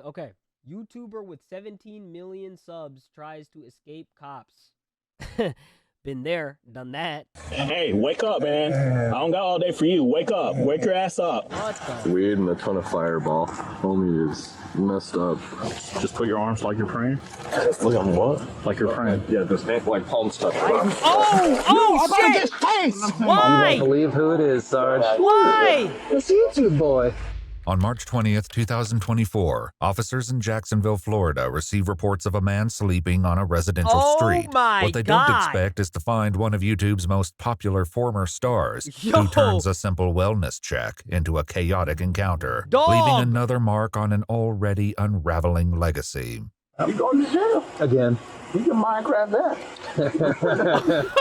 Okay. YouTuber with 17 million subs tries to escape cops. Been there, done that. Hey, wake up, man. I don't got all day for you. Wake up. Wake your ass up. What the? Weed and a ton of fireball. Homie is messed up. Just put your arms like you're praying. Look at what? Like you're praying. Yeah, just make like palm stuff. Oh shit! Why? You won't believe who it is, Sarge. Why? It's YouTube boy. On March 20th, 2024, officers in Jacksonville, Florida receive reports of a man sleeping on a residential street. What they don't expect is to find one of YouTube's most popular former stars, who turns a simple wellness check into a chaotic encounter, leaving another mark on an already unraveling legacy. You going to jail Again. You can Minecraft that.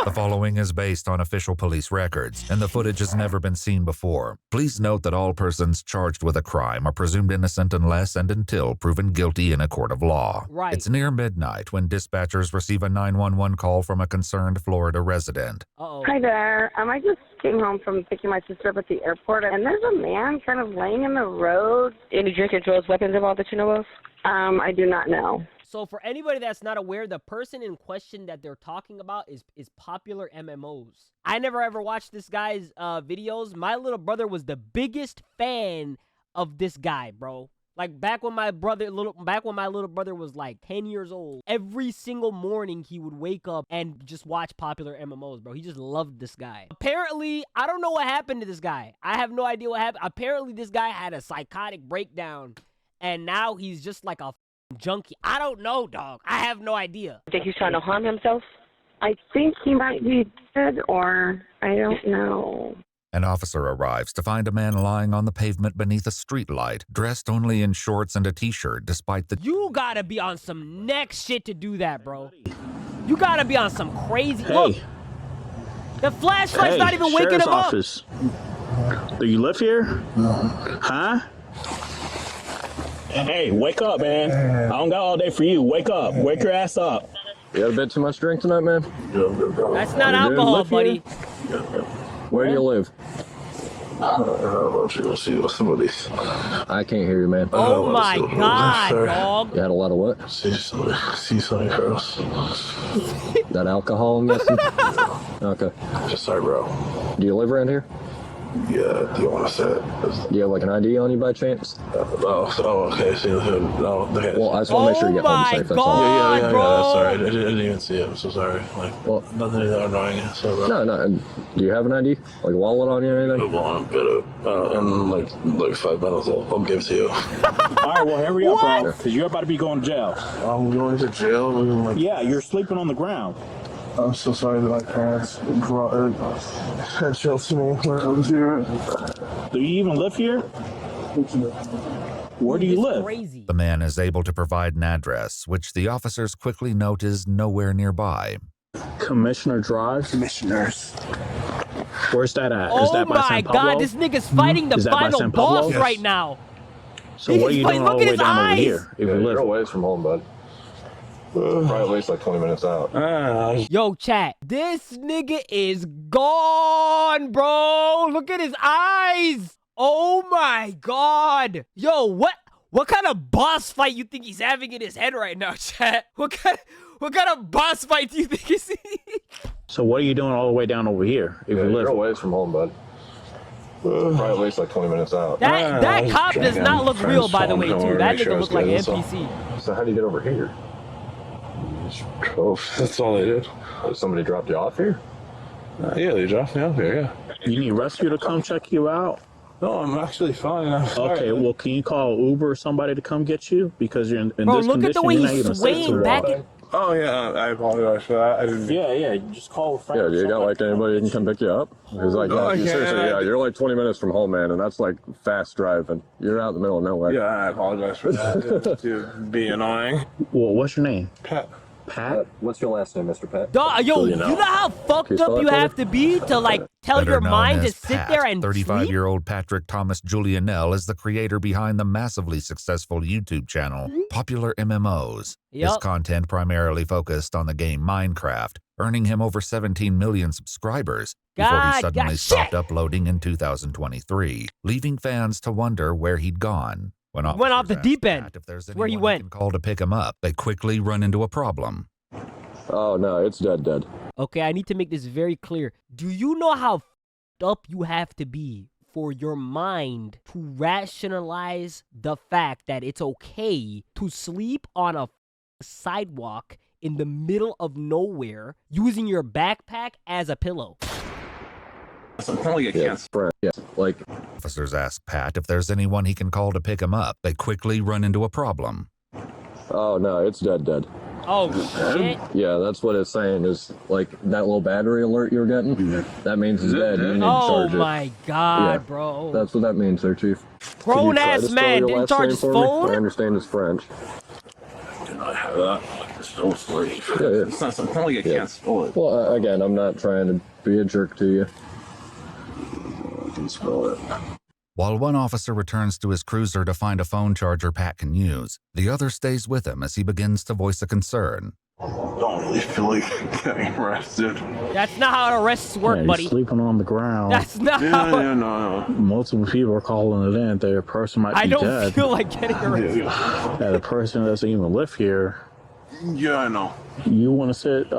The following is based on official police records, and the footage has never been seen before. Please note that all persons charged with a crime are presumed innocent unless and until proven guilty in a court of law. Right. It's near midnight when dispatchers receive a 911 call from a concerned Florida resident. Uh-oh. Hi there. I just came home from picking my sister up at the airport, and there's a man kind of laying in the road. Any drink or drugs, weapons involved that you know of? I do not know. So for anybody that's not aware, the person in question that they're talking about is PopularMMOs. I never ever watched this guy's videos. My little brother was the biggest fan of this guy, bro. Like back when my little brother was like 10 years old, every single morning he would wake up and just watch PopularMMOs, bro. He just loved this guy. Apparently, I don't know what happened to this guy. I have no idea what happened. Apparently, this guy had a psychotic breakdown, and now he's just like a junkie. I don't know, dog. I have no idea. Think he's trying to harm himself? I think he might be dead, or I don't know. An officer arrives to find a man lying on the pavement beneath a streetlight, dressed only in shorts and a t-shirt, despite the— You gotta be on some next shit to do that, bro. You gotta be on some crazy— Hey. Look, the flashlight's not even waking him up. Office. Do you live here? Huh? Hey, wake up, man. I don't got all day for you. Wake up. Wake your ass up. You had a bit too much drink tonight, man? That's not alcohol, buddy. Where do you live? Let's see what some of these. I can't hear you, man. Oh my god, dog. You had a lot of what? See something, girls. That alcohol, I'm guessing? Okay. Sorry, bro. Do you live around here? Yeah, do you want to say it? Do you have like an ID on you by chance? Okay. See, no, okay. Well, I just want to make sure you get home safe. That's all. Yeah, that's sorry. I didn't even see it. I'm so sorry. Like, Well, nothing that annoying. Sorry, bro. No. Do you have an ID? Like a wallet on you or anything? Well, I'm gonna, in like 5 minutes, I'll give it to you. All right, well, hurry up, bro, because you're about to be going to jail. I'm going to jail. Yeah, you're sleeping on the ground. I'm so sorry that my parents had jail to me when I was here. Do you even live here? Where do you live? Crazy. The man is able to provide an address, which the officers quickly note is nowhere nearby. Commissioner Drive? Commissioners. Where's that at? Oh Is that by my San Pablo? god, this nigga's fighting the Is that by final San Pablo? boss Yes. right now. So what are you doing Look all at the way his down over eyes. here? If you You're live. a ways from home, bud. Probably at least like 20 minutes out. Yo, chat, this nigga is gone, bro. Look at his eyes. Oh my god. Yo, what kind of boss fight you think he's having in his head right now, chat? What kind of boss fight do you think he's So what are you doing all the way down over here? If you live. You're a ways from home, bud. Probably at least like 20 minutes out. That cop does not look real, by the way, too. That nigga look like an NPC. So how do you get over here? That's all they did. Somebody dropped you off here? Yeah, they dropped me off here, yeah. You need rescue to come check you out? No, I'm actually fine. I'm sorry. Okay, well, can you call Uber or somebody to come get you? Because you're in Bro, this look condition, at the way you're not he's even safe to swaying back. walk. Oh, yeah, I apologize for that. I didn't... Yeah, just call a friend. Yeah, or do you got somebody like to come anybody who get can come pick you up? Because like, No, I can't. seriously, yeah, you're like 20 minutes from home, man, and that's like fast driving. You're out in the middle of nowhere. Yeah, I apologize for that. to be annoying. Well, what's your name? Pat. Pat? What's your last name, Mr. Pat? Dog, yo, you know how fucked Can you spell up that you for me? have to be to like tell Better your known mind to as sit Pat, there and sleep? 35-year-old Patrick Thomas Julianelle is the creator behind the massively successful YouTube channel, PopularMMOs. His Yup. content primarily focused on the game Minecraft, earning him over 17 million subscribers before he suddenly stopped uploading in 2023, leaving fans to wonder where he'd gone. When Went off the officers deep ask end. Pat if there's Where he anyone went. can call to pick him up, they quickly run into a problem. Oh, no, it's dead. Okay, I need to make this very clear. Do you know how f***ed up you have to be for your mind to rationalize the fact that it's okay to sleep on a sidewalk in the middle of nowhere using your backpack as a pillow? Like, Officers ask Pat if there's anyone he can call to pick him up. They quickly run into a problem. oh, no, it's dead. Oh, shit. Yeah, that's what it's saying is, like, that little battery alert you're getting, that means it's dead. You need to Oh, charge it. my God, Yeah, bro. That's what that means there, Chief. Grown-ass man didn't charge his I phone? understand it's French. I have that. It's so free. Yeah. It's not something like I can't spell it. Well, again, I'm not trying to be a jerk to you. I can spell it. While one officer returns to his cruiser to find a phone charger Pat can use, the other stays with him as he begins to voice a concern. Don't really feel like getting arrested. That's not how arrests work, buddy. You're sleeping on the ground. That's not how... No. Multiple people are calling it in. The person might be I don't dead. feel like getting arrested. Yeah, the person doesn't even live here. Yeah, I know. You want to sit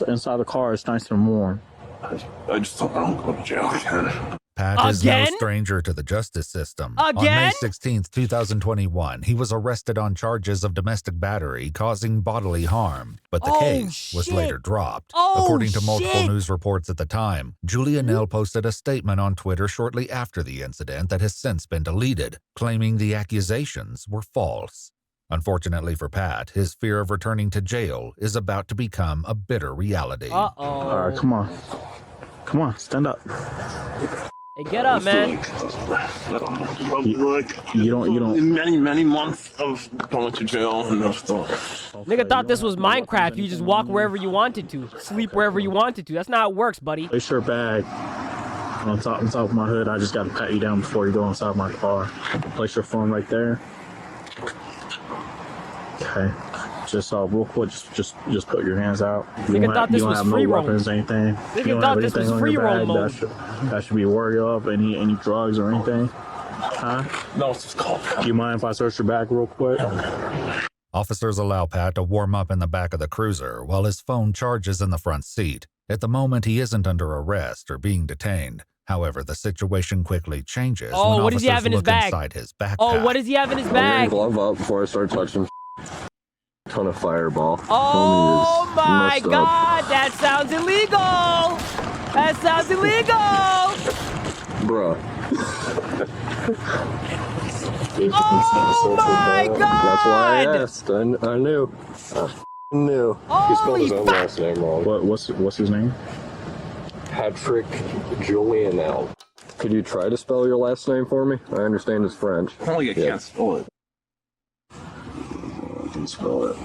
inside the car. It's nice and warm. I just hope I don't go to jail again. Pat is no Again? stranger to the justice system. On May Again? 16th, 2021, he was arrested on charges of domestic battery causing bodily harm, but the Oh, case was shit. later dropped. Oh, According to multiple shit. news reports at the time, Julia Nell posted a statement on Twitter shortly after the incident that has since been deleted, claiming the accusations were false. Unfortunately for Pat, his fear of returning to jail is about to become a bitter reality. All right, come on. Come on, stand up. Hey, get up, man. You don't. Many months of going to jail and no stuff. Nigga thought this was Minecraft. You just walk wherever you wanted to. Sleep wherever you wanted to. That's not how it works, buddy. Place your bag on top of my hood. I just got to pat you down before you go inside my car. Place your phone right there. Okay. Just real quick, just put your hands out. Nigga thought this was free roam. Weapons, anything. Nigga thought this was free roam mode. That should be worried of. Any drugs or anything? Huh? No, it's just called. Do you mind if I search your bag real quick? Officers allow Pat to warm up in the back of the cruiser while his phone charges in the front seat. At the moment, he isn't under arrest or being detained. However, the situation quickly changes Oh, when what does he have officers in his look bag? inside his backpack. Oh, what does he have in his I'm gonna bag? glove up before I start touching. Ton of fireball. Oh Homie is my messed up. God, that sounds illegal. That sounds illegal. Bruh. Oh my God. That's why I asked. I knew. I knew. He spelled Holy his own fuck. last name wrong. What's his name? Patrick Julianel. Could you try to spell your last name for me? I understand it's French. Only I can't spell it. I can spell it.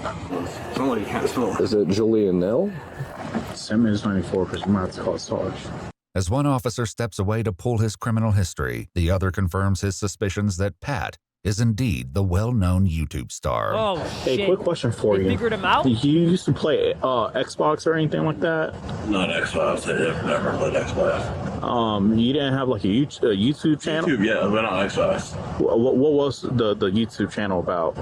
Only I can't spell it. Is it Julianel? Send me his 94 because you might have to call Sarge. As one officer steps away to pull his criminal history, the other confirms his suspicions that Pat is indeed the well-known YouTube star. Oh shit. Hey, quick question for They you. figured him out? Did you used to play Xbox or anything like that? Not Xbox. I have never played Xbox. You didn't have like a YouTube channel? YouTube, yeah, but not Xbox. What was the YouTube channel about?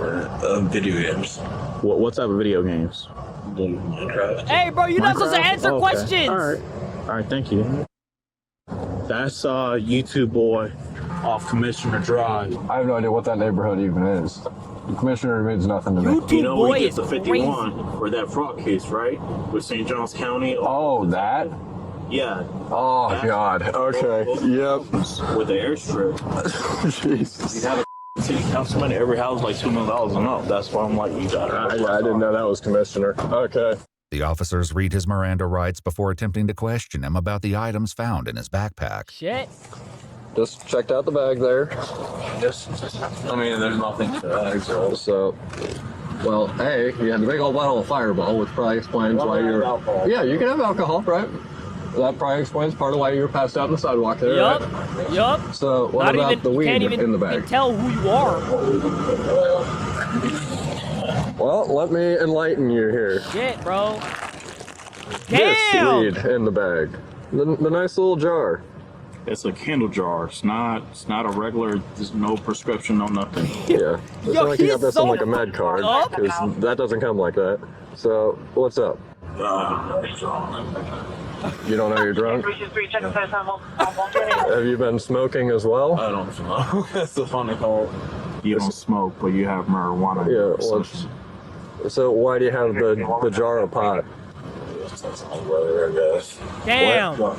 Video games. What type of video games? Minecraft. Hey, bro, you're not supposed to answer Okay. questions. All right, thank you. That's YouTube boy off Commissioner Drive. I have no idea what that neighborhood even is. The commissioner means nothing to me. YouTube boy is the crazy. 51 for that fraud case, right? With St. Johns County. Oh, that? Yeah. Oh, God. Okay. Yep. With the airstrip. Jesus. You have a city councilman, every house like $2 million and up. That's why I'm like, you got it. I didn't know that was commissioner. Okay. The officers read his Miranda rights before attempting to question him about the items found in his backpack. Shit. Just checked out the bag there. I mean, there's nothing to that. So, well, hey, you had the big old bottle of Fireball, which probably explains why you're... Yeah, you can have alcohol, right? That probably explains part of why you were passed out on the sidewalk there, Yup. right? Yup. So, what Not about even, the you weed can't even in the bag? tell who you are. Well, let me enlighten you here. Shit, bro. This Damn. weed in the bag. The nice little jar. It's a candle jar. It's not a regular. There's no prescription, no nothing. Yeah. It's Yo, not like you got he's this on so like a med card, up. because that doesn't come like that. So, what's up? You don't know you're drunk? Have you been smoking as well? I don't smoke. That's the funny part. You don't smoke, but you have marijuana. Yeah. Well, so why do you have the jar of pot? Damn. All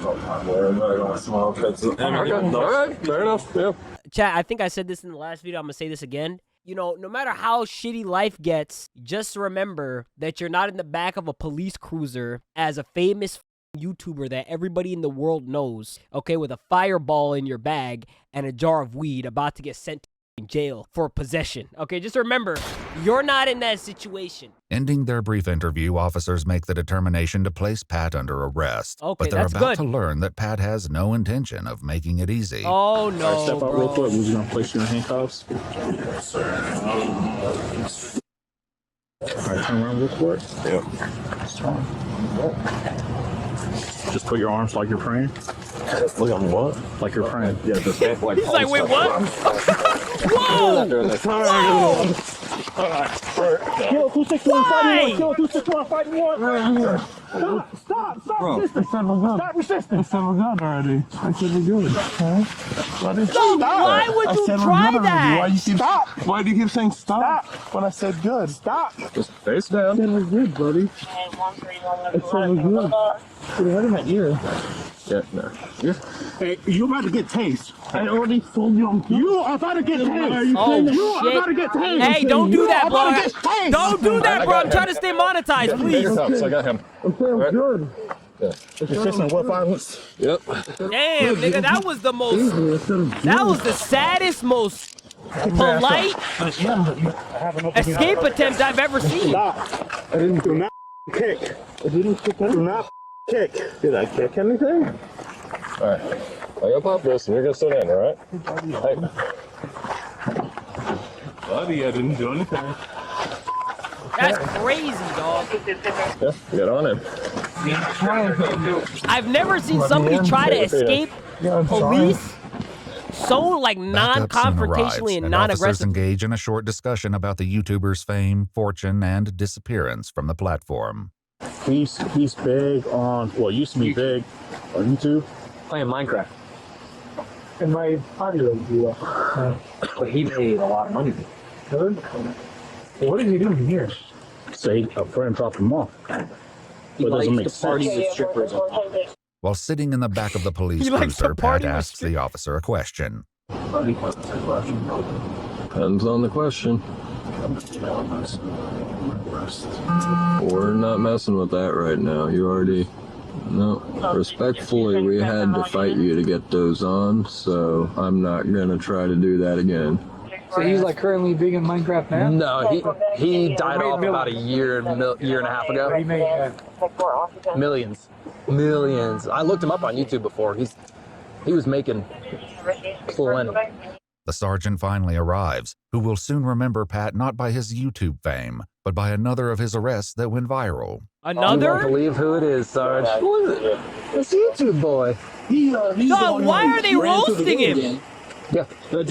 right, fair enough. Yeah. Chat, I think I said this in the last video. I'm going to say this again. You know, no matter how shitty life gets, just remember that you're not in the back of a police cruiser as a famous YouTuber that everybody in the world knows, okay, with a fireball in your bag and a jar of weed about to get sent to jail for possession. Okay, just remember, you're not in that situation. Ending their brief interview, officers make the determination to place Pat under arrest. Okay, but they're that's about good. to learn that Pat has no intention of making it easy. Oh, no, All right, step out real bro. quick. We're just gonna place you in handcuffs. All right, turn around real quick. Yeah. Just put your arms like you're praying. Look on what? Like you're praying. Yeah, just like. He's like, wait, what? Whoa! Whoa! Kill 261 fighting one. Kill 261 fighting one. Stop, Bro. resisting. Stop resisting. I said we're good already. I said we're good. Stop! Why would you try that? Why you keep stop? Why do you keep saying stop when I said good? Stop. Just face down. I said we're good, buddy. I said we're good. What in my ear? Yeah, no. Yeah. Hey, you about to get tased. I already told you I'm good. You are about to get tased. Oh, You shit. are about to get tased. Hey, don't do that, bro. Get tased. Don't do that, bro. I'm trying to stay monetized, please. I got him. I'm saying we're good. Yeah. Resisting what violence? Yep. Damn, nigga, that was the most, that was the saddest, most polite escape attempt I've ever seen. Stop. I didn't do not kick. I didn't do not kick. Did I kick anything? All right. I gotta pop this, and you're gonna sit in, all right? Hey. Buddy, I didn't do anything. That's crazy, dog. Yeah, get on him. I've never seen somebody try to escape police so, like, Backup soon non-confrontationally arrives, and officers non-aggressive. engage in a short discussion about the YouTuber's fame, fortune, and disappearance from the platform. He's big on, well, used to be big on YouTube. Playing Minecraft. And my party would do But he made a lot of money. good. What is he doing here? Say a friend dropped him off. He But it doesn't likes make to party sense. with strippers. While sitting in the back of the police He likes to cruiser, party Pat with asks the officer a question. Depends on the question. We're not messing with that right now. You already. No. Respectfully, we had to fight you to get those on, so I'm not gonna try to do that again. So he's like currently big in Minecraft now? No, he died off about a year and a half ago. He made Millions. I looked him up on YouTube before. He was making plenty. The sergeant finally arrives, who will soon remember Pat not by his YouTube fame, but by another of his arrests that went viral. You won't Another? believe who it is, Sarge. Who is it? It's YouTube boy. Dog, why are they roasting him? Yeah, The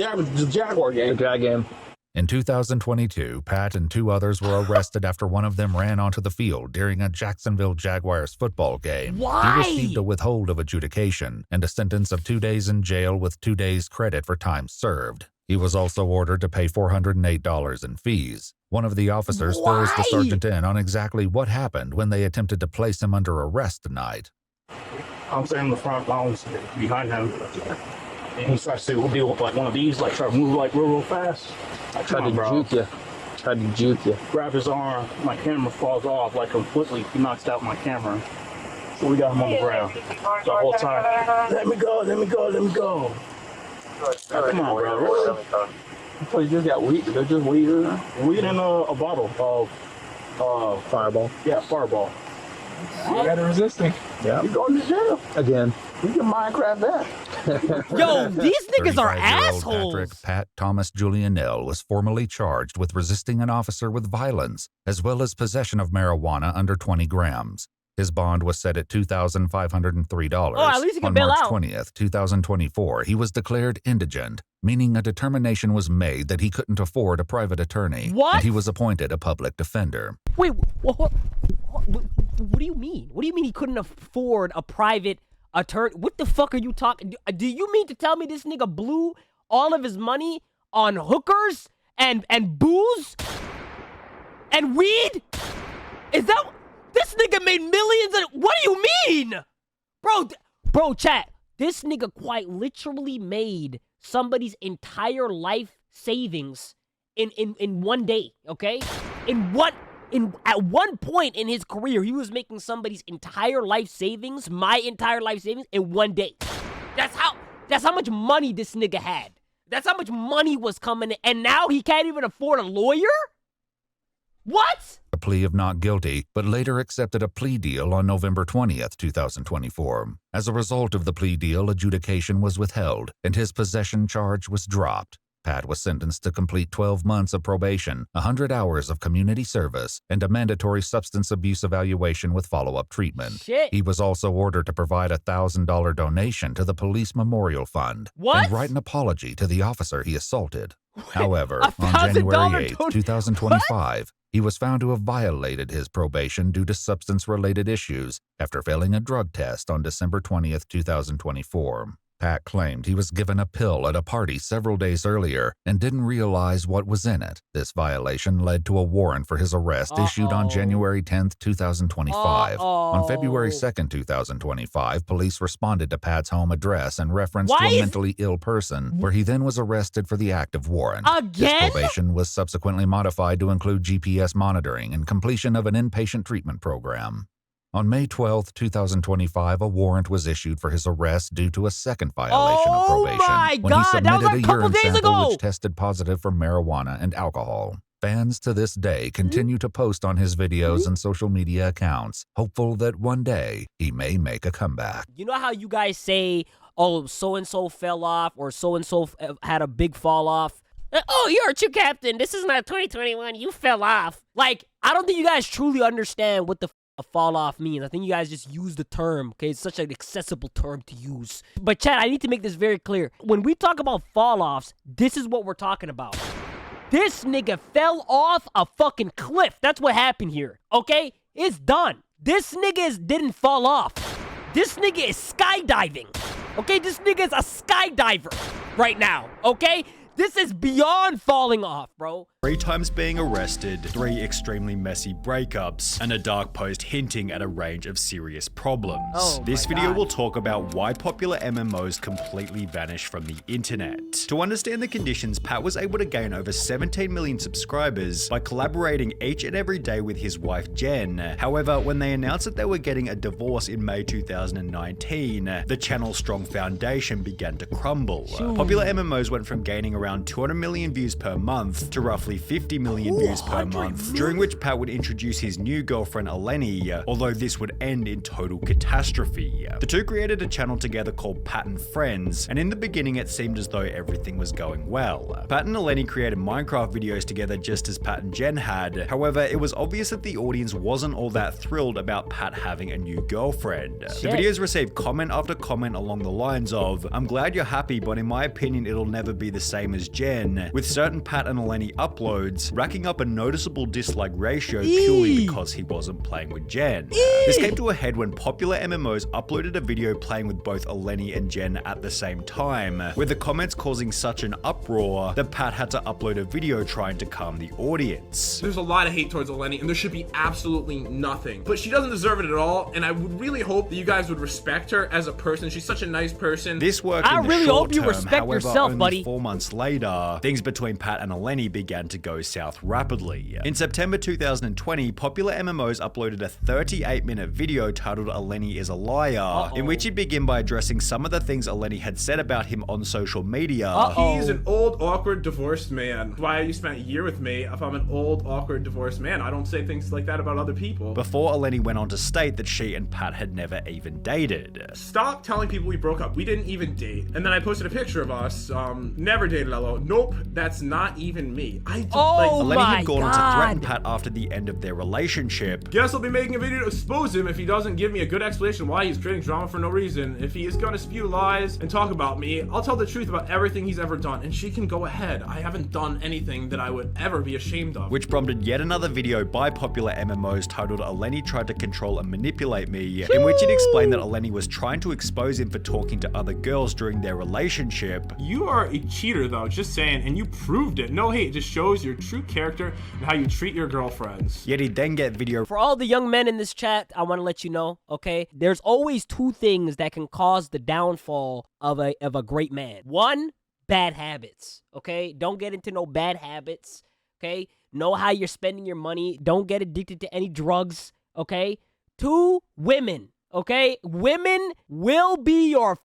Jaguar game. the drag game. In 2022, Pat and two others were arrested after one of them ran onto the field during a Jacksonville Jaguars football game. Why? He received a withhold of adjudication and a sentence of 2 days in jail with 2 days credit for time served. He was also ordered to pay $408 in fees. One of the officers fills the Why? sergeant in on exactly what happened when they attempted to place him under arrest tonight. I'm standing in the front lines behind him. And he starts to do like one of these, like try to move like real fast. I Tried to juke you. Grab his arm, my camera falls off like completely. He knocks out my camera. So we got him on the ground the whole time. Let me go. Come on, bro. So you just got weed. They're just weed. Weed in a bottle of Fireball. yeah, Fireball. You got resisting. Yeah. You going to jail. Again. You can Minecraft that. Yo, these niggas are 35-year-old assholes. Patrick Pat Thomas Julianell was formally charged with resisting an officer with violence, as well as possession of marijuana under 20 grams. His bond was set at $2,503. Oh, at least he can On bail March out. 20th, 2024, he was declared indigent, meaning a determination was made that he couldn't afford a private attorney. What? And he was appointed a public defender. Wait, what do you mean? What do you mean he couldn't afford a private attorney? What the fuck are you talking? Do you mean to tell me this nigga blew all of his money on hookers and booze and weed? Is that this nigga made millions? What do you mean, bro? Chat. This nigga quite literally made somebody's entire life savings in one day. Okay, at one point in his career, he was making somebody's entire life savings, my entire life savings, in one day. That's how much money this nigga had. That's how much money was coming in, and now he can't even afford a lawyer? What? A plea of not guilty, but later accepted a plea deal on November 20th, 2024. As a result of the plea deal, adjudication was withheld, and his possession charge was dropped. Pat was sentenced to complete 12 months of probation, 100 hours of community service, and a mandatory substance abuse evaluation with follow-up treatment. Shit. He was also ordered to provide a $1,000 donation to the Police Memorial Fund What? and write an apology to the officer he assaulted. However, $1,000 on January 8, donation? 2025, he was found to have violated his probation due to substance-related issues after failing a drug test on December 20th, 2024. Pat claimed he was given a pill at a party several days earlier and didn't realize what was in it. This violation led to a warrant for his arrest issued on January 10th, 2025. On February 2nd, 2025, police responded to Pat's home address in reference to a mentally ill person, where he then was arrested for the active warrant. Again? His probation was subsequently modified to include GPS monitoring and completion of an inpatient treatment program. On May 12, 2025, a warrant was issued for his arrest due to a second violation of probation my when he God, that was submitted like a a couple urine days sample ago. which tested positive for marijuana and alcohol. Fans to this day continue to post on his videos and social media accounts, hopeful that one day he may make a comeback. You know how you guys say, oh, so-and-so fell off or so-and-so had a big fall off? Oh, you're a true captain. This is not 2021. You fell off. Like, I don't think you guys truly understand what the a fall off means. I think you guys just use the term, okay? It's such an accessible term to use. But chat, I need to make this very clear. When we talk about fall offs, this is what we're talking about. This nigga fell off a fucking cliff. That's what happened here, okay? It's done. This nigga didn't fall off. This nigga is skydiving, okay? This nigga is a skydiver right now, okay? This is beyond falling off, bro. 3 times being arrested, 3 extremely messy breakups, and a dark post hinting at a range of serious problems. Oh this my video God. will talk about why popular MMOs completely vanished from the internet. To understand the conditions, Pat was able to gain over 17 million subscribers by collaborating each and every day with his wife Jen. However, when they announced that they were getting a divorce in May 2019, the channel's strong foundation began to crumble. Popular MMOs went from gaining around 200 million views per month to roughly 50 million views per month, during which Pat would introduce his new girlfriend Eleni, although this would end in total catastrophe. The two created a channel together called Pat and Friends, and in the beginning it seemed as though everything was going well. Pat and Eleni created Minecraft videos together just as Pat and Jen had. However, it was obvious that the audience wasn't all that thrilled about Pat having a new girlfriend. The videos received comment after comment along the lines of, "I'm glad you're happy, but in my opinion it'll never be the same as Jen," with certain Pat and Eleni uploads racking up a noticeable dislike ratio purely because he wasn't playing with Jen. This came to a head when popular MMOs uploaded a video playing with both Eleni and Jen at the same time, with the comments causing such an uproar that Pat had to upload a video trying to calm the audience. There's a lot of hate towards Eleni, and there should be absolutely nothing. But she doesn't deserve it at all, and I would really hope that you guys would respect her as a person. She's such a nice person. This worked in the really short hope you term, respect however, yourself, only buddy. 4 months later, things between Pat and Eleni began to go south rapidly. In September 2020, popular MMOs uploaded a 38-minute video titled "Eleni is a Liar," in which he'd begin by addressing some of the things Eleni had said about him on social media. He's an old, awkward, divorced man. Why you spent a year with me if I'm an old, awkward, divorced man? I don't say things like that about other people. Before Eleni went on to state that she and Pat had never even dated. Stop telling people we broke up. We didn't even date. And then I posted a picture of us. Never dated, LO. Nope, that's not even me. I I don't Eleni had gone on to threaten Pat after the end of their relationship. Guess I'll be making a video to expose him if he doesn't give me a good explanation why he's creating drama for no reason. If he is gonna spew lies and talk about me, I'll tell the truth about everything he's ever done, and she can go ahead. I haven't done anything that I would ever be ashamed of. Which prompted yet another video by PopularMMOs titled Eleni Tried to Control and Manipulate Me, in which it explained that Eleni was trying to expose him for talking to other girls during their relationship. You are a cheater though, just saying, and you proved it. No hate, it just shows your true character and how you treat your girlfriends. Yet he'd then get video. For all the young men in this chat, I want to let you know, okay? There's always two things that can cause the downfall of a great man. One, bad habits, okay? Don't get into no bad habits, okay? Know how you're spending your money. Don't get addicted to any drugs, okay? Two, women, okay? Women will be your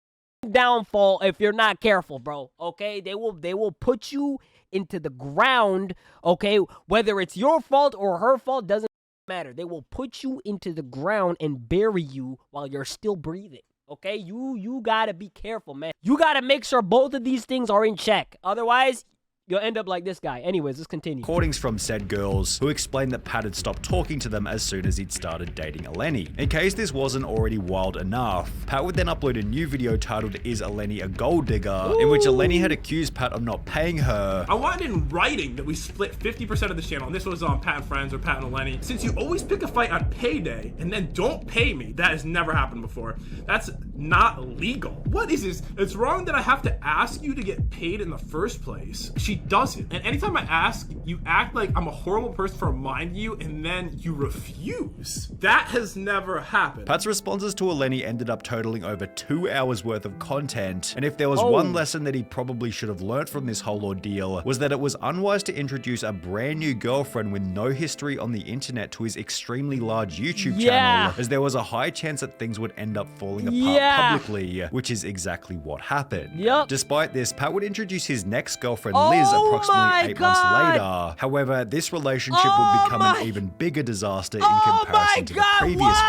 downfall if you're not careful, bro, okay? They will put you into the ground, okay? Whether it's your fault or her fault, doesn't matter. They will put you into the ground and bury you while you're still breathing. Okay, you gotta be careful, man. You gotta make sure both of these things are in check. Otherwise, you'll end up like this guy. Anyways, let's continue. Recordings from said girls who explained that Pat had stopped talking to them as soon as he'd started dating Eleni. In case this wasn't already wild enough, Pat would then upload a new video titled Is Eleni a Gold Digger? In which Eleni had accused Pat of not paying her. I wanted in writing that we split 50% of the channel, and this was on Pat and Friends or Pat and Eleni. Since you always pick a fight on payday and then don't pay me, that has never happened before. That's not legal. What is this? It's wrong that I have to ask you to get paid in the first place. She doesn't. And anytime I ask, you act like I'm a horrible person for reminding you, and then you refuse. That has never happened. Pat's responses to Eleni ended up totaling over 2 hours worth of content, and if there was one lesson that he probably should have learnt from this whole ordeal, was that it was unwise to introduce a brand new girlfriend with no history on the internet to his extremely large YouTube channel, as there was a high chance that things would end up falling apart publicly, which is exactly what happened. Despite this, Pat would introduce his next girlfriend, Liz, approximately 8 months later. However, this relationship would become an even bigger disaster in comparison to the previous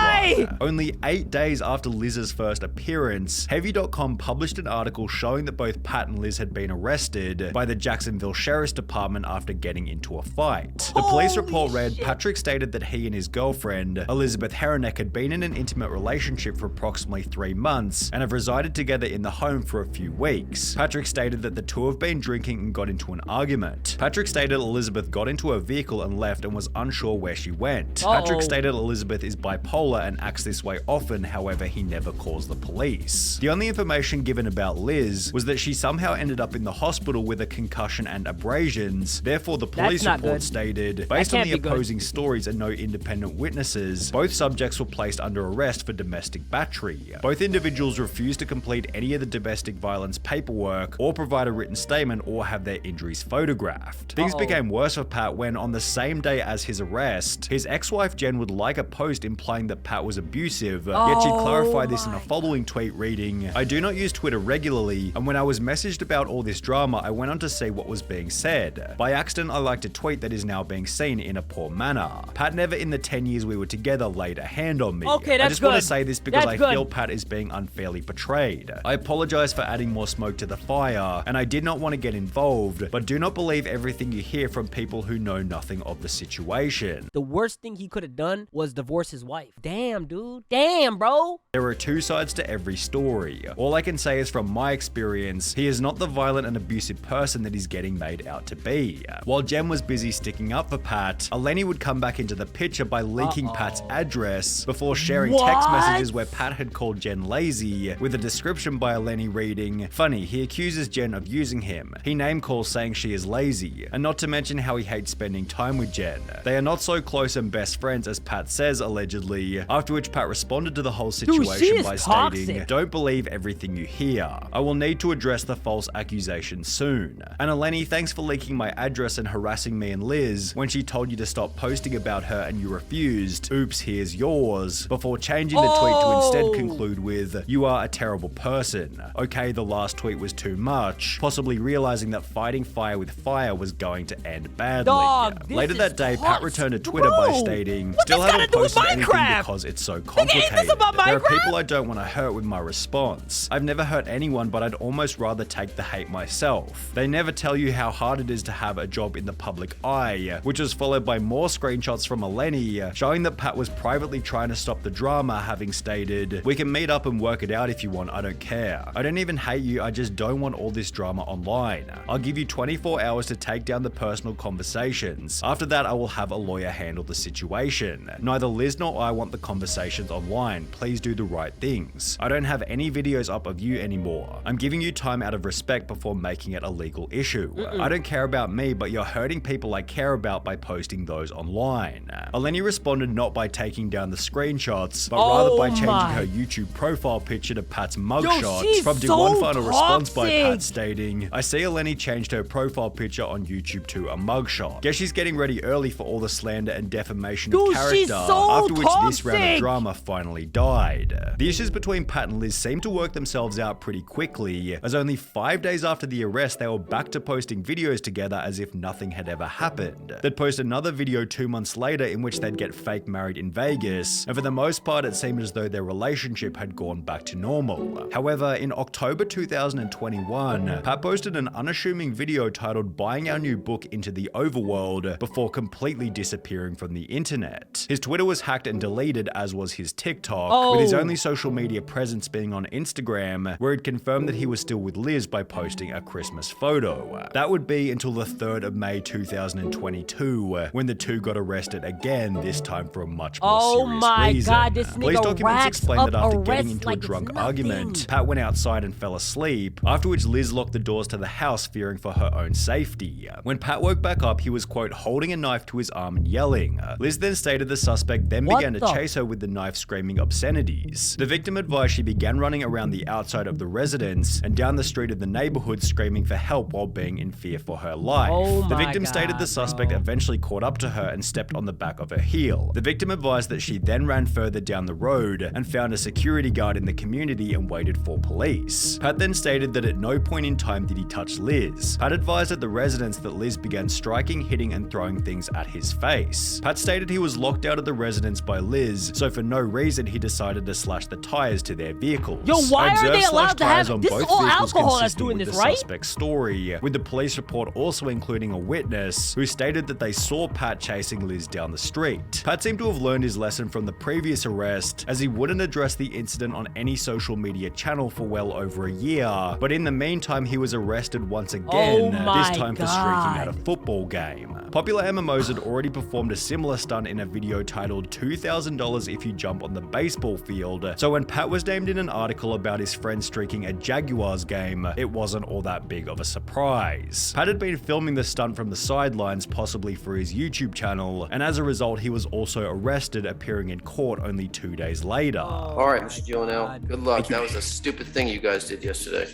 one. Only 8 days after Liz's first appearance, Heavy.com published an article showing that both Pat and Liz had been arrested by the Jacksonville Sheriff's Department after getting into a fight. The police report read, Patrick stated that he and his girlfriend, Elizabeth Heranek, had been in an intimate relationship for approximately 3 months and have resided together in the home for a few weeks. Patrick stated that the two have been drinking and got into an argument. Patrick stated Elizabeth got into a vehicle and left and was unsure where she went. Patrick stated Elizabeth is bipolar and acts this way often, however he never calls the police. The only information given about Liz was that she somehow ended up in the hospital with a concussion and abrasions. Therefore, the police report stated, based on the opposing stories and no independent witnesses, both subjects were placed under arrest for domestic battery. Both individuals refused to complete any of the domestic violence paperwork or provide a written statement or have their injuries photographed. Things became worse for Pat when, on the same day as his arrest, his ex-wife Jen would like a post implying that Pat was abusive, yet she'd clarify this in a following tweet reading, I do not use Twitter regularly, and when I was messaged about all this drama, I went on to see what was being said. By accident, I liked a tweet that is now being seen in a poor manner. Pat never in the 10 years we were together laid a hand on me. Okay, that's I just want to say this because I feel Pat is being unfairly portrayed. I apologize for adding more smoke to the fire, and I did not want to get involved, but do not believe everything you hear from people who know nothing of the situation. The worst thing he could have done was divorce his wife. Damn, dude. Damn, bro. There are two sides to every story. All I can say is from my experience, he is not the violent and abusive person that he's getting made out to be. While Jen was busy sticking up for Pat, Eleni would come back into the picture by leaking Pat's address before sharing text messages where Pat had called Jen lazy, with a description by Eleni reading, funny, he accuses Jen of using him. He name calls saying she is lazy, and not to mention how he hates spending time with Jen. They are not so close and best friends as Pat says, allegedly, after which Pat responded to the whole situation by stating, don't believe everything you hear. I will need to address the false accusation soon. And Eleni, thanks for leaking my address and harassing me and Liz when she told you to stop posting about her and you refused. Oops, here's yours. Before changing the tweet to instead conclude with, you are a terrible person. Okay, the last tweet was too much, possibly realizing that fighting fighting fire with fire was going to end badly. Dog, Later that day, Pat returned to Twitter Bro, by stating, what "Still this haven't gotta do with posted anything Minecraft? because it's so Nigga, ain't complicated. this about There are Minecraft? people I don't want to hurt with my response. I've never hurt anyone, but I'd almost rather take the hate myself. They never tell you how hard it is to have a job in the public eye," which was followed by more screenshots from Eleni showing that Pat was privately trying to stop the drama, having stated, "We can meet up and work it out if you want, I don't care. I don't even hate you, I just don't want all this drama online. I'll give you 24 hours to take down the personal conversations. After that, I will have a lawyer handle the situation. Neither Liz nor I want the conversations online. Please do the right things. I don't have any videos up of you anymore. I'm giving you time out of respect before making it a legal issue. I don't care about me, but you're hurting people I care about by posting those online." Eleni responded not by taking down the screenshots, but rather by changing her YouTube profile picture to Pat's mugshot. Prompting one final response by Pat stating, "I see Eleni changed her profile picture on YouTube to a mugshot. Guess she's getting ready early for all the slander and defamation of character," after which this round of drama finally died. The issues between Pat and Liz seemed to work themselves out pretty quickly, as only 5 days after the arrest they were back to posting videos together as if nothing had ever happened. They'd post another video 2 months later in which they'd get fake married in Vegas, and for the most part it seemed as though their relationship had gone back to normal. However, in October 2021, Pat posted an unassuming video titled "Buying Our New Book into the Overworld" before completely disappearing from the internet. His Twitter was hacked and deleted, as was his TikTok, with his only social media presence being on Instagram, where he'd confirmed that he was still with Liz by posting a Christmas photo. That would be until the 3rd of May 2022, when the two got arrested again, this time for a much more serious reason. God, this Police nigga documents explain that after getting into like a drunk argument, Pat went outside and fell asleep, after which Liz locked the doors to the house, fearing for her own safety. When Pat woke back up, he was, quote, holding a knife to his arm and yelling. Liz then stated the suspect then began to chase her with the knife, screaming obscenities. The victim advised she began running around the outside of the residence and down the street of the neighborhood, screaming for help while being in fear for her life. The victim stated the suspect eventually caught up to her and stepped on the back of her heel. The victim advised that she then ran further down the road and found a security guard in the community and waited for police. Pat then stated that at no point in time did he touch Liz. Pat advised at the residence that Liz began striking, hitting, and throwing things at his face. Pat stated he was locked out of the residence by Liz, so for no reason he decided to slash the tires to their vehicles. Yo, why are they allowed to have this? This is all alcohol that's doing this, right? Suspect's story, with the police report also including a witness who stated that they saw Pat chasing Liz down the street. Pat seemed to have learned his lesson from the previous arrest, as he wouldn't address the incident on any social media channel for well over a year, but in the meantime he was arrested once again, this time for streaking at a football game. PopularMMOs had already performed a similar stunt in a video titled $2,000 if you jump on the baseball field, so when Pat was named in an article about his friend streaking a Jaguars game, it wasn't all that big of a surprise. Pat had been filming the stunt from the sidelines, possibly for his YouTube channel, and as a result he was also arrested, appearing in court only 2 days later. Alright, Mr. Gilnell, good luck. That was a stupid thing you guys did yesterday.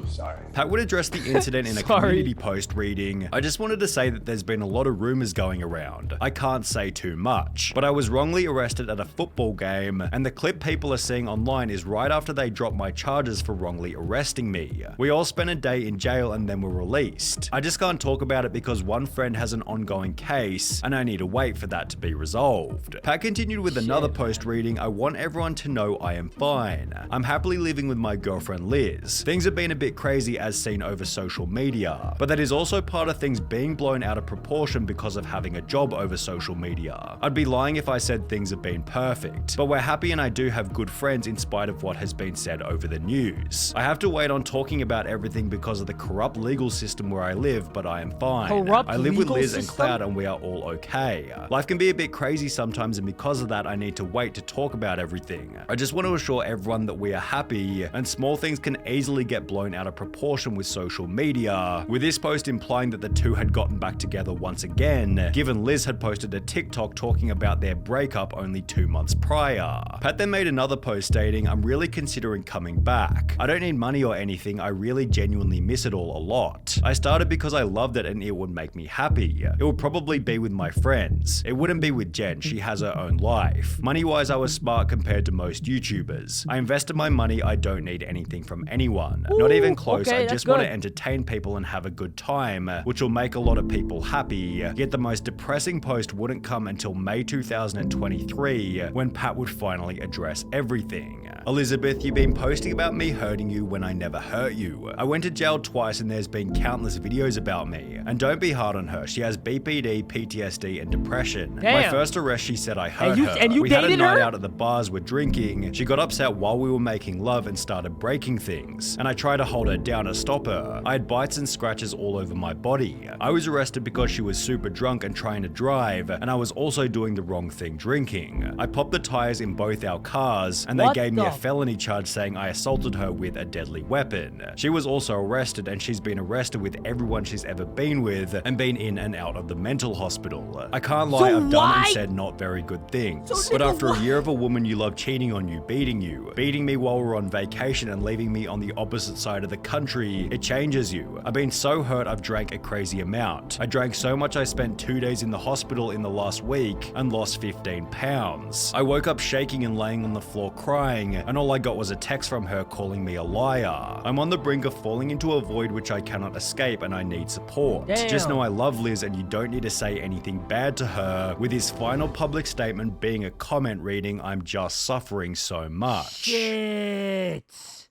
Sorry. Pat would address the incident in a community post reading, "I just wanted to say that there's been a lot of rumors going around. I can't say too much, but I was wrongly arrested at a football game, and the clip people are seeing online is right after they dropped my charges for wrongly arresting me. We all spent a day in jail and then were released. I just can't talk about it because one friend has an ongoing case, and I need to wait for that to be resolved." Pat continued with another post reading, "I want everyone to know I am fine. I'm happily living with my girlfriend Liz. Things have been a bit crazy as seen over social media, but that is also part of things being blown out of proportion because of having a job over social media. I'd be lying if I said things have been perfect, but we're happy and I do have good friends in spite of what has been said over the news. I have to wait on talking about everything because of the corrupt legal system where I live, but I am fine. I live with Liz and Cloud and we are all okay. Life can be a bit crazy sometimes, and because of that I need to wait to talk about everything. I just want to assure everyone that we are happy, and small things can easily get blown out of proportion with social media," with this post implying that the two had gotten back together once again, given Liz had posted a TikTok talking about their breakup only 2 months prior. Pat then made another post stating, "I'm really considering coming back. I don't need money or anything, I really genuinely miss it all a lot. I started because I loved it and it would make me happy. It would probably be with my friends. It wouldn't be with Jen, she has her own life. Money-wise I was smart compared to most YouTubers. I invested my money, I don't need anything from anyone. Not even even close. Okay, I just want to entertain people and have a good time, which will make a lot of people happy. Yet the most depressing post wouldn't come until May 2023, when Pat would finally address everything. Elizabeth, you've been posting about me hurting you when I never hurt you. I went to jail twice and there's been countless videos about me. And don't be hard on her. She has BPD, PTSD, and depression. Damn. My first arrest, she said I hurt her. And you we had a night her? out at the bars, we're drinking. She got upset while we were making love and started breaking things. And I tried to hold her down to stop her. I had bites and scratches all over my body. I was arrested because she was super drunk and trying to drive, and I was also doing the wrong thing drinking. I popped the tires in both our cars, and they gave me a felony charge saying I assaulted her with a deadly weapon. She was also arrested, and she's been arrested with everyone she's ever been with and been in and out of the mental hospital. I can't lie, I've done and said not very good things. But after a year of a woman you love cheating on you, beating me while we're on vacation and leaving me on the opposite side of the country, it changes you. I've been so hurt I've drank a crazy amount. I drank so much I spent 2 days in the hospital in the last week and lost 15 pounds. I woke up shaking and laying on the floor crying, and all I got was a text from her calling me a liar. I'm on the brink of falling into a void which I cannot escape and I need support. Damn. Just know I love Liz and you don't need to say anything bad to her, with his final public statement being a comment reading, I'm just suffering so much. Shit.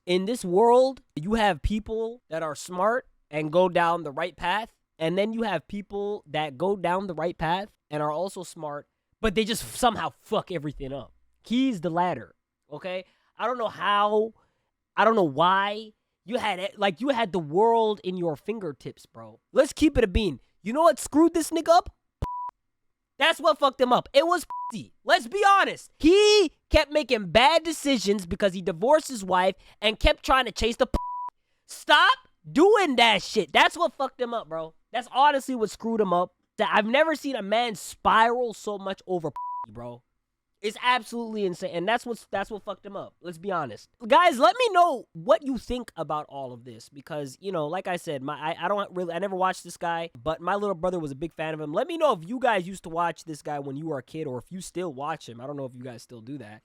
In this world, you have people that are smart and go down the right path, and then you have people that go down the right path and are also smart, but they just somehow fuck everything up. He's the latter, okay? I don't know how, I don't know why. You had the world in your fingertips, bro. Let's keep it a bean. You know what screwed this nigga up? That's what fucked him up. It was pussy. Let's be honest. He kept making bad decisions because he divorced his wife and kept trying to chase the pussy. Stop doing that shit. That's what fucked him up, bro. That's honestly what screwed him up. I've never seen a man spiral so much over pussy, bro. It's absolutely insane, and that's what fucked him up. Let's be honest, guys. Let me know what you think about all of this, because you know, like I said, I never watched this guy, but my little brother was a big fan of him. Let me know if you guys used to watch this guy when you were a kid, or if you still watch him. I don't know if you guys still do that.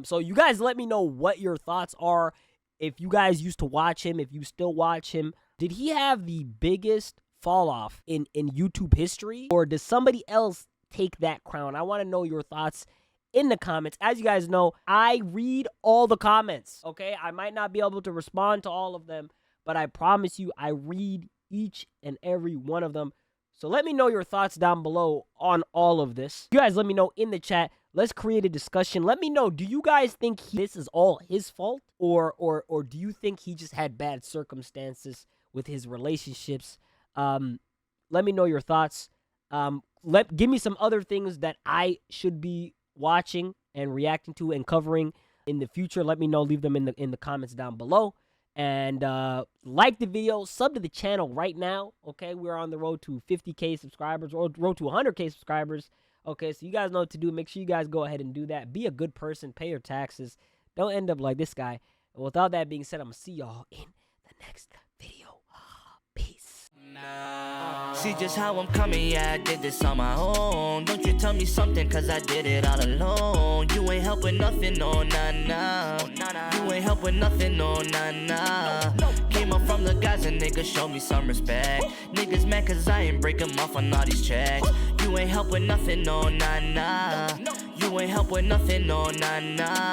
So you guys let me know what your thoughts are. If you guys used to watch him, if you still watch him, did he have the biggest fall off in YouTube history, or does somebody else take that crown? I want to know your thoughts in the comments. As you guys know, I read all the comments, okay? I might not be able to respond to all of them, but I promise you I read each and every one of them. So let me know your thoughts down below on all of this. You guys let me know in the chat. Let's create a discussion. Let me know, do you guys think this is all his fault, or do you think he just had bad circumstances with his relationships? Let me know your thoughts. Give me some other things that I should be watching and reacting to and covering in the future. Let me know. Leave them in the comments down below. And like the video, sub to the channel right now. Okay, we're on the road to 50K subscribers, or road to 100K subscribers. Okay, so you guys know what to do. Make sure you guys go ahead and do that. Be a good person. Pay your taxes. Don't end up like this guy. And without that being said, I'm gonna see y'all in the next video. Peace. See just how I'm coming, yeah, I did this on my own. Don't you tell me something, cause I did it all alone. You ain't helping nothing, no, nah. You ain't helping nothing, no, nah. Came up from the guys and niggas show me some respect. Niggas mad cause I ain't break them off on all these checks. You ain't helping nothing, no, nah. You ain't helping nothing, no, nah.